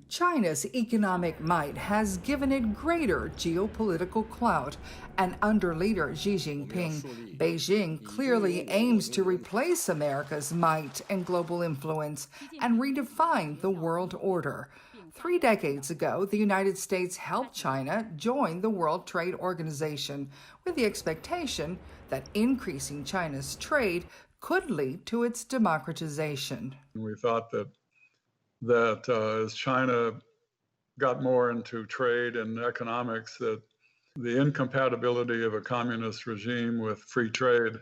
China's economic might has given it greater geopolitical clout, and under leader Xi Jinping, Beijing clearly aims to replace America's might and global influence and redefine the world order. 3 decades ago, the United States helped China join the World Trade Organization with the expectation that increasing China's trade could lead to its democratization. We thought that as China got more into trade and economics, that the incompatibility of a communist regime with free trade,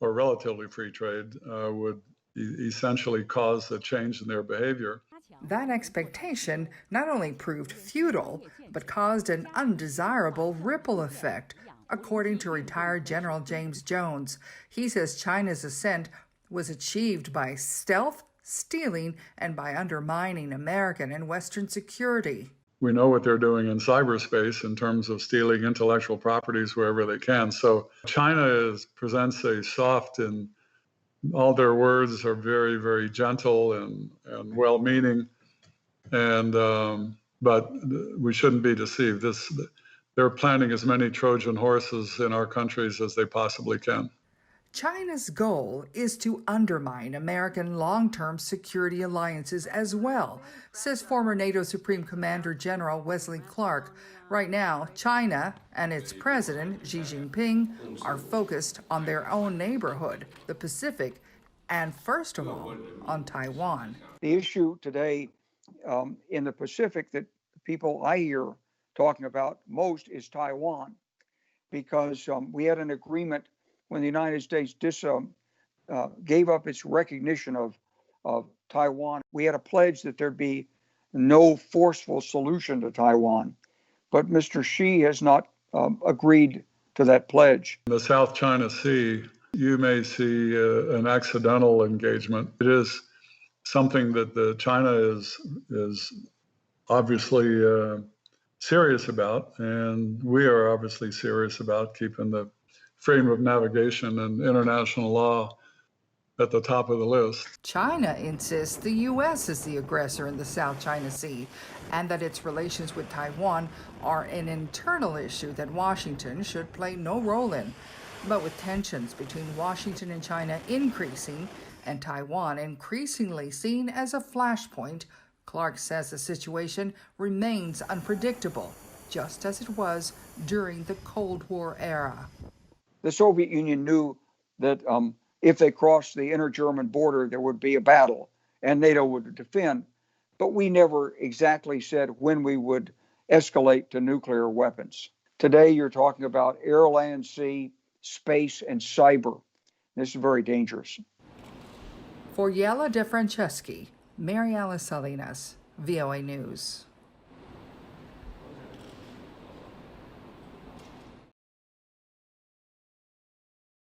or relatively free trade, would essentially cause a change in their behavior. That expectation not only proved futile, but caused an undesirable ripple effect, according to retired General James Jones. He says China's ascent was achieved by stealth, stealing, and by undermining American and Western security. We know what they're doing in cyberspace in terms of stealing intellectual properties wherever they can. So China presents a soft, and all their words are very, very gentle and well-meaning. But we shouldn't be deceived. They're planting as many Trojan horses in our countries as they possibly can. China's goal is to undermine American long-term security alliances as well, says former NATO Supreme Commander General Wesley Clark. Right now, China and its president, Xi Jinping, are focused on their own neighborhood, the Pacific, and first of all, on Taiwan. The issue today in the Pacific that people I hear talking about most is Taiwan, because we had an agreement when the United States gave up its recognition of Taiwan. We had a pledge that there'd be no forceful solution to Taiwan. But Mr. Xi has not agreed to that pledge. In the South China Sea, you may see an accidental engagement. It is something that China is obviously serious about, and we are obviously serious about keeping the freedom of navigation and international law at the top of the list. China insists the U.S. is the aggressor in the South China Sea and that its relations with Taiwan are an internal issue that Washington should play no role in. But with tensions between Washington and China increasing and Taiwan increasingly seen as a flashpoint, Clark says the situation remains unpredictable, just as it was during the Cold War era. The Soviet Union knew that if they crossed the inter-German border, there would be a battle and NATO would defend. But we never exactly said when we would escalate to nuclear weapons. Today, you're talking about air, land, sea, space, and cyber. This is very dangerous. For Yella DeFranceschi, Mary Alice Salinas, VOA News.